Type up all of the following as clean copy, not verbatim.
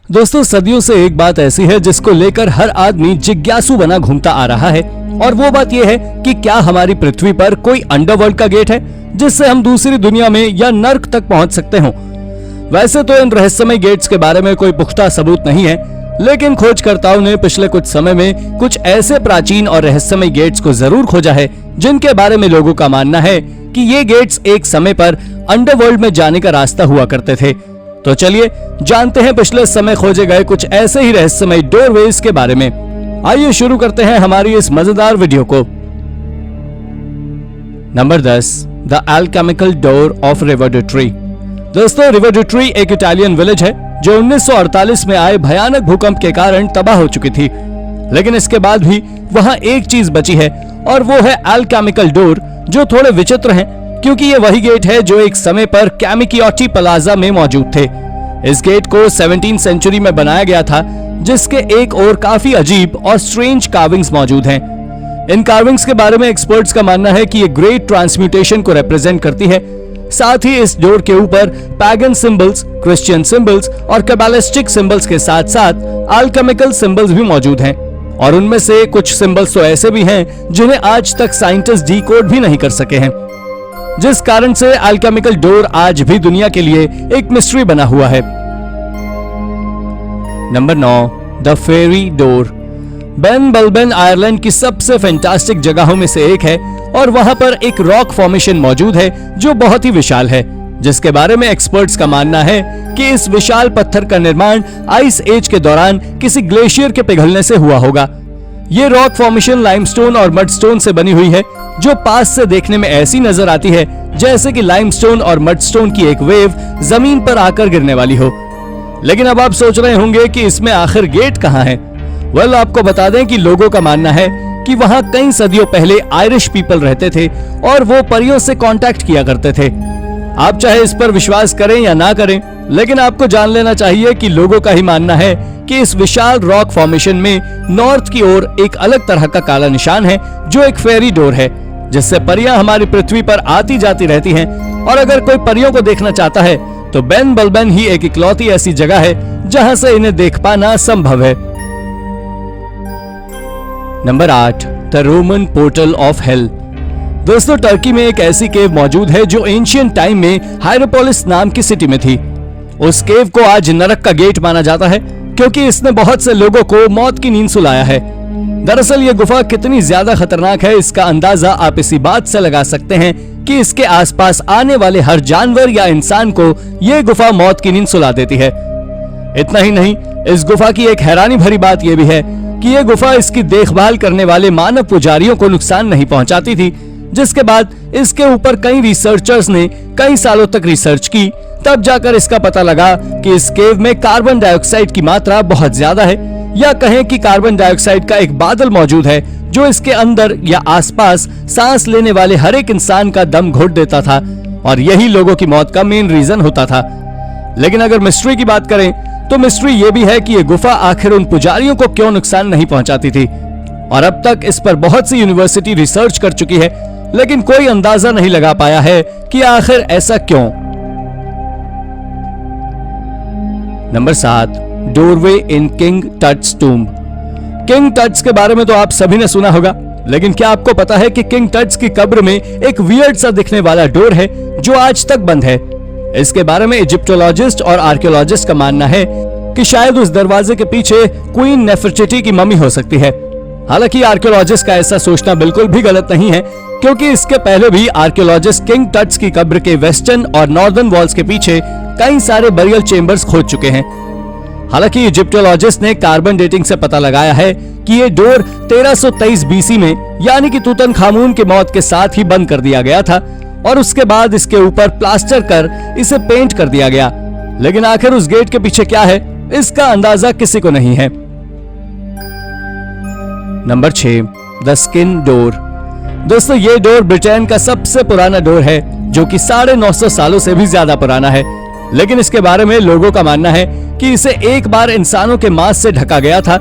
दोस्तों, सदियों से एक बात ऐसी है जिसको लेकर हर आदमी जिज्ञासु बना घूमता आ रहा है, और वो बात ये है कि क्या हमारी पृथ्वी पर कोई अंडरवर्ल्ड का गेट है जिससे हम दूसरी दुनिया में या नर्क तक पहुंच सकते हो। वैसे तो इन रहस्यमय गेट्स के बारे में कोई पुख्ता सबूत नहीं है, लेकिन खोजकर्ताओं ने पिछले कुछ समय में कुछ ऐसे प्राचीन और रहस्यमय गेट्स को जरूर खोजा है जिनके बारे में लोगों का मानना है कि ये गेट्स एक समय पर अंडरवर्ल्ड में जाने का रास्ता हुआ करते थे। तो चलिए जानते हैं पिछले समय खोजे गए कुछ ऐसे ही रहस्यमय डोरवेज के बारे में। आइए शुरू करते हैं हमारी इस मजेदार वीडियो को। Number 10, the alchemical door of river डुट्री। दोस्तों, रिवर डुट्री एक इटालियन विलेज है जो 1948 में आए भयानक भूकंप के कारण तबाह हो चुकी थी, लेकिन इसके बाद भी वहां एक चीज बची है और वो है अल्केमिकल डोर, जो थोड़े विचित्र हैं क्योंकि ये वही गेट है जो एक समय पर कैमिकियोटी प्लाजा में मौजूद थे। इस गेट को 17वीं सेंचुरी में बनाया गया था, जिसके एक ओर काफी अजीब और स्ट्रेंज कार्विंग्स मौजूद हैं। इन कार्विंग्स के बारे में एक्सपर्ट्स का मानना है कि ये ग्रेट ट्रांसम्यूटेशन को रिप्रेजेंट करती है। साथ ही इस डोर के ऊपर पैगन सिंबल्स, क्रिश्चियन सिंबल्स और कैबलिस्टिक सिंबल्स के साथ साथ अल्केमिकल सिंबल्स भी मौजूद हैं, और उनमें से कुछ सिंबल्स तो ऐसे भी हैं जिन्हें आज तक साइंटिस्ट डिकोड भी नहीं कर सके हैं, जिस कारण से अल्केमिकल डोर आज भी दुनिया के लिए एक मिस्ट्री बना हुआ है। Number 9, the fairy door. Benbulben Ireland की सबसे फैंटास्टिक जगहों में से एक है, और वहां पर एक रॉक फॉर्मेशन मौजूद है जो बहुत ही विशाल है, जिसके बारे में एक्सपर्ट्स का मानना है कि इस विशाल पत्थर का निर्माण आइस एज के दौरान किसी ग्लेशियर के पिघलने से हुआ होगा। ये रॉक फॉर्मेशन लाइमस्टोन और मडस्टोन से बनी हुई है, जो पास से देखने में ऐसी नजर आती है जैसे कि लाइमस्टोन और मडस्टोन की एक वेव जमीन पर आकर गिरने वाली हो। लेकिन अब आप सोच रहे होंगे कि इसमें आखिर गेट कहां है। वेल, आपको बता दें कि लोगों का मानना है कि वहां कई सदियों पहले आयरिश पीपल रहते थे और वो परियों से कांटेक्ट किया करते थे। आप चाहे इस पर विश्वास करें या ना करें, लेकिन आपको जान लेना चाहिए कि लोगों का ही मानना है कि इस विशाल रॉक फॉर्मेशन में नॉर्थ की ओर एक अलग तरह का काला निशान है जो एक फेरी डोर है, जिससे परियां हमारी पृथ्वी पर आती जाती रहती हैं। और अगर कोई परियों को देखना चाहता है तो बेनबल्बेन ही एक इकलौती ऐसी जगह है जहां से इन्हें देख पाना संभव है। Number 8, the Roman portal of hell. दोस्तों, टर्की में एक ऐसी केव मौजूद है जो एंशिएंट टाइम में हायरोपोलिस नाम की सिटी में थी। उस केव को आज नरक का गेट माना जाता है क्योंकि इसने बहुत से लोगों को मौत की नींद सुलाया है। दरअसल ये गुफा कितनी ज्यादा खतरनाक है, इसका अंदाजा आप इसी बात से लगा सकते हैं कि इसके आसपास आने वाले हर जानवर या इंसान को ये गुफा मौत की नींद सुला देती है। इतना ही नहीं, इस गुफा की एक हैरानी भरी बात यह भी है कि ये गुफा इसकी देखभाल करने वाले मानव पुजारियों को नुकसान नहीं पहुंचाती थी, जिसके बाद इसके ऊपर कई रिसर्चर्स ने कई सालों तक रिसर्च की, तब जाकर इसका पता लगा कि इस केव में कार्बन डाइऑक्साइड की मात्रा बहुत ज्यादा है, या कहें कि कार्बन डाइऑक्साइड का एक बादल मौजूद है जो इसके अंदर या आसपास सांस लेने वाले हर एक इंसान का दम घोट देता था, और यही लोगों की मौत का मेन रीजन होता था। लेकिन अगर मिस्ट्री की बात करें तो मिस्ट्री ये भी है कि ये गुफा आखिर उन पुजारियों को क्यों नुकसान नहीं पहुंचाती थी, और अब तक इस पर बहुत सी यूनिवर्सिटी रिसर्च कर चुकी है, लेकिन कोई अंदाजा नहीं लगा पाया है कि आखिर ऐसा क्यों। नंबर 7, डोरवे इन किंग टट्स टूम्ब। किंग टट्स के बारे में तो आप सभी ने सुना होगा, लेकिन क्या आपको पता है कि किंग टट्स की कब्र में एक वियर्ड सा दिखने वाला डोर है जो आज तक बंद है। इसके बारे में इजिप्टोलॉजिस्ट और आर्कियोलॉजिस्ट का मानना है कि शायद उस दरवाजे के पीछे क्वीन नेफरटिटी की मम्मी हो सकती है। हालांकि आर्कियोलॉजिस्ट का ऐसा सोचना बिल्कुल भी गलत नहीं है, क्योंकि इसके पहले भी आर्कियोलॉजिस्ट किंग टट्स की कब्र के वेस्टर्न और नॉर्दर्न वॉल्स के पीछे कई सारे बरियल चेम्बर्स खोद चुके हैं। हालांकि इजिप्टोलॉजिस्ट ने कार्बन डेटिंग से पता लगाया है कि ये डोर 1323 बीसी में, यानी कि तूतनखामून की मौत के साथ ही बंद कर दिया गया था, और उसके बाद इसके ऊपर प्लास्टर कर इसे पेंट कर दिया गया। लेकिन आखिर उस गेट के पीछे क्या है, इसका अंदाजा किसी को नहीं है। Number 6, the skin door. दोस्तों, ये डोर ब्रिटेन का सबसे पुराना डोर है जो कि 950 सालों से भी ज्यादा पुराना है, लेकिन इसके बारे में लोगों का मानना है कि इसे एक बार इंसानों के मांस से ढका गया था।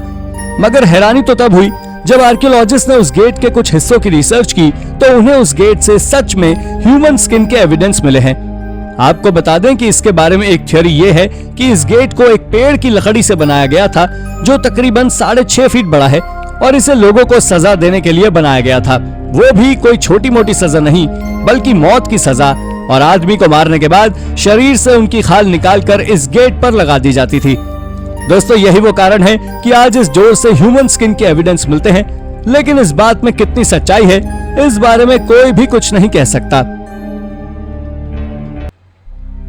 मगर हैरानी तो तब हुई जब आर्कियोलॉजिस्ट ने उस गेट के कुछ हिस्सों की रिसर्च की तो उन्हें उस गेट से सच में ह्यूमन स्किन के एविडेंस मिले हैं। आपको बता दें कि इसके बारे में एक थ्योरी ये है कि इस गेट को एक पेड़ की लकड़ी से बनाया गया था जो तकरीबन 6.5 फीट बड़ा है और इसे लोगों को सजा देने के लिए बनाया गया था। वो भी कोई छोटी मोटी सजा नहीं बल्कि मौत की सजा, और आदमी को मारने के बाद शरीर से उनकी खाल निकालकर इस गेट पर लगा दी जाती थी। दोस्तों यही वो कारण है कि आज इस डोर से ह्यूमन स्किन के एविडेंस मिलते हैं, लेकिन इस बात में कितनी सच्चाई है इस बारे में कोई भी कुछ नहीं कह सकता।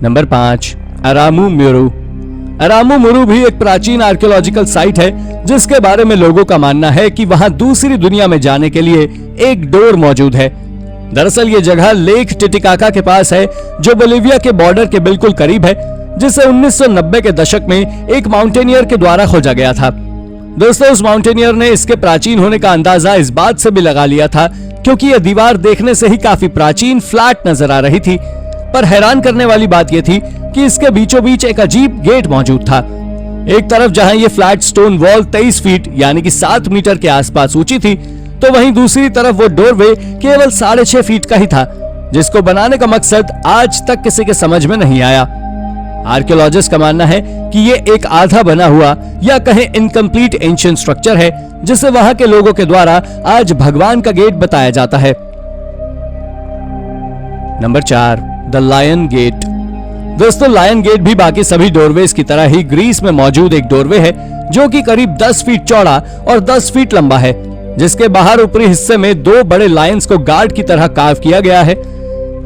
नंबर 5, अरामू म्यूरू। अरामू म्यूरू भी एक प्राचीन आर्कियोलॉजिकल साइट है जिसके बारे में लोगों का मानना है कि वहां दूसरी दुनिया में जाने के लिए एक डोर मौजूद है। दरअसल ये जगह लेक टिटिकाका के पास है जो बोलिविया के बॉर्डर के बिल्कुल करीब है, जिसे 1990 के दशक में एक माउंटेनियर के द्वारा खोजा गया था। दोस्तों उस माउंटेनियर ने इसके प्राचीन होने का अंदाजा इस बात से भी लगा लिया था क्योंकि यह दीवार देखने से ही काफी प्राचीन फ्लैट नजर आ रही थी, पर हैरान करने वाली बात यह थी कि इसके बीचों बीच एक अजीब गेट मौजूद था। एक तरफ जहां ये फ्लैट स्टोन वॉल 23 फीट यानी कि 7 मीटर के आसपास ऊंची थी, तो वहीं दूसरी तरफ वो डोरवे केवल 6.5 फीट का ही था, जिसको बनाने का मकसद आज तक किसी के समझ में नहीं आया। आर्कियोलॉजिस्ट का मानना है कि ये एक आधा बना हुआ या कहें इनकम्प्लीट एंशिएंट स्ट्रक्चर है जिसे वहां के लोगों के द्वारा आज भगवान का गेट बताया जाता है। Number 4, the lion gate. दोस्तों लायन गेट भी बाकी सभी डोरवेज की तरह ही ग्रीस में मौजूद एक डोरवे है जो कि करीब 10 फीट चौड़ा और 10 फीट लंबा है, जिसके बाहर ऊपरी हिस्से में 2 बड़े लायंस को गार्ड की तरह कार्व किया गया है।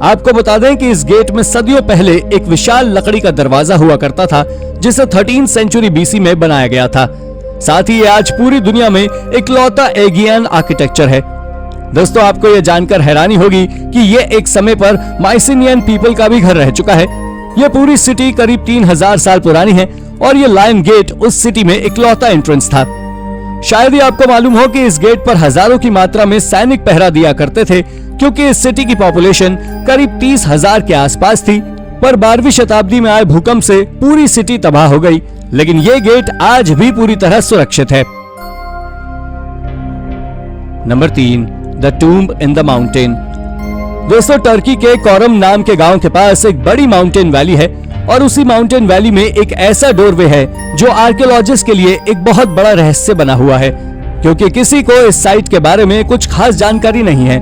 आपको बता दें कि इस गेट में सदियों पहले एक विशाल लकड़ी का दरवाजा हुआ करता था जिसे 13th सेंचुरी बीसी में बनाया गया था। साथ ही ये आज पूरी दुनिया में इकलौता एगियन आर्किटेक्चर है। दोस्तों आपको यह जानकर हैरानी होगी कि ये एक समय पर माइसिनियन पीपल का भी घर रह चुका है। यह पूरी सिटी करीब 3000 साल पुरानी है और ये लायन गेट उस सिटी में इकलौता एंट्रेंस था। शायद ही आपको मालूम हो कि इस गेट पर हजारों की मात्रा में सैनिक पहरा दिया करते थे क्योंकि इस सिटी की पॉपुलेशन करीब 30,000 के आसपास थी, पर 12वीं शताब्दी में आए भूकंप से पूरी सिटी तबाह हो गई, लेकिन ये गेट आज भी पूरी तरह सुरक्षित है। Number 3, the tomb in the mountain. दोस्तों टर्की के कोरम नाम के गांव के पास एक बड़ी माउंटेन वैली है और उसी माउंटेन वैली में एक ऐसा डोरवे है जो आर्कियोलॉजिस्ट के लिए एक बहुत बड़ा रहस्य बना हुआ है, क्योंकि किसी को इस साइट के बारे में कुछ खास जानकारी नहीं है।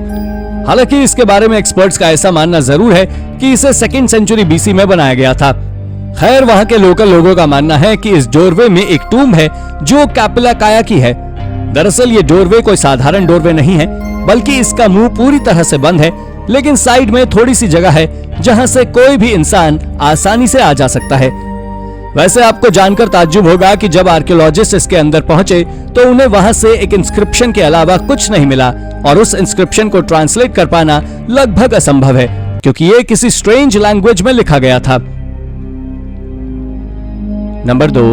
हालांकि इसके बारे में एक्सपर्ट्स का ऐसा मानना जरूर है कि इसे 2nd सेंचुरी बीसी में बनाया गया था। खैर वहां के लोकल लोगों का मानना है कि इस डोरवे में एक टूम्ब है जो कैपिला काया की है। दरअसल ये डोरवे कोई साधारण डोरवे नहीं है, बल्कि इसका मुंह पूरी तरह से बंद है, लेकिन साइड में थोड़ी सी जगह है जहां से कोई भी इंसान आसानी से आ जा सकता है। वैसे आपको जानकर ताज्जुब होगा कि जब आर्कियोलॉजिस्ट इसके अंदर पहुंचे तो उन्हें वहां से एक इंस्क्रिप्शन के अलावा कुछ नहीं मिला और उस इंस्क्रिप्शन को ट्रांसलेट कर पाना लगभग असंभव है क्योंकि ये किसी स्ट्रेंज लैंग्वेज में लिखा गया था। Number 2,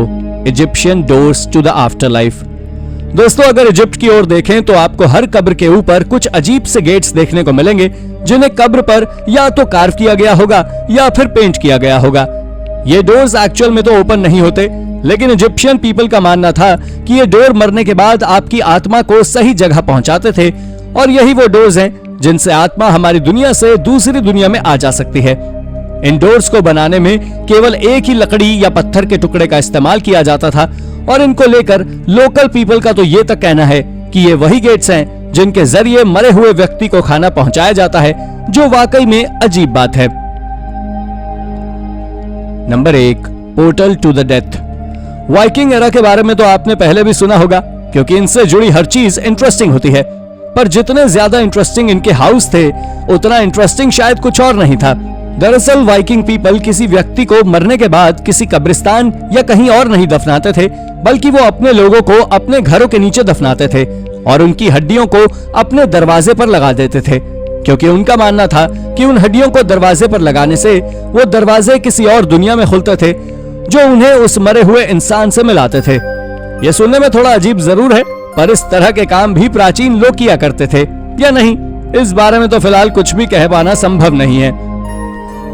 Egyptian doors to the afterlife. दोस्तों अगर इजिप्ट की ओर देखें तो आपको हर कब्र के ऊपर कुछ अजीब से गेट्स देखने को मिलेंगे जिन्हें कब्र पर या तो कार्व किया गया होगा या फिर पेंट किया गया होगा। ये डोर्स एक्चुअल में तो ओपन नहीं होते, लेकिन इजिप्शियन पीपल का मानना था कि ये डोर मरने के बाद आपकी आत्मा को सही जगह पहुंचाते थे और यही वो डोर्स हैं जिनसे आत्मा हमारी दुनिया से दूसरी दुनिया में आ जा सकती है। इन डोर्स को बनाने में केवल एक ही लकड़ी या पत्थर के टुकड़े का इस्तेमाल किया जाता था और इनको लेकर लोकल पीपल का तो ये तक कहना है कि ये वही गेट्स हैं जिनके जरिए मरे हुए व्यक्ति को खाना पहुंचाया जाता है, जो वाकई में अजीब बात है। Number 1, portal to the death. Viking era के बारे में तो आपने पहले भी सुना होगा क्योंकि इनसे जुड़ी हर चीज इंटरेस्टिंग होती है, पर जितने ज्यादा इंटरेस्टिंग इनके हाउस थे उतना इंटरेस्टिंग शायद कुछ और नहीं था। दरअसल वाइकिंग पीपल किसी व्यक्ति को मरने के बाद किसी कब्रिस्तान या कहीं और नहीं दफनाते थे, बल्कि वो अपने लोगों को अपने घरों के नीचे दफनाते थे और उनकी हड्डियों को अपने दरवाजे पर लगा देते थे, क्योंकि उनका मानना था कि उन हड्डियों को दरवाजे पर लगाने से वो दरवाजे किसी और दुनिया में खुलते थे जो उन्हें उस मरे हुए इंसान से मिलाते थे। ये सुनने में थोड़ा अजीब जरूर है, पर इस तरह के काम भी प्राचीन लोग किया करते थे या नहीं, इस बारे में तो फिलहाल कुछ भी कह पाना संभव नहीं है।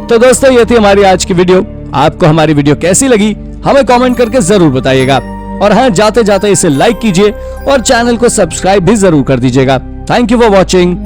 तो दोस्तों ये थी हमारी आज की वीडियो। आपको हमारी वीडियो कैसी लगी हमें कमेंट करके जरूर बताइएगा, और हाँ जाते जाते इसे लाइक कीजिए और चैनल को सब्सक्राइब भी जरूर कर दीजिएगा। Thank you for watching.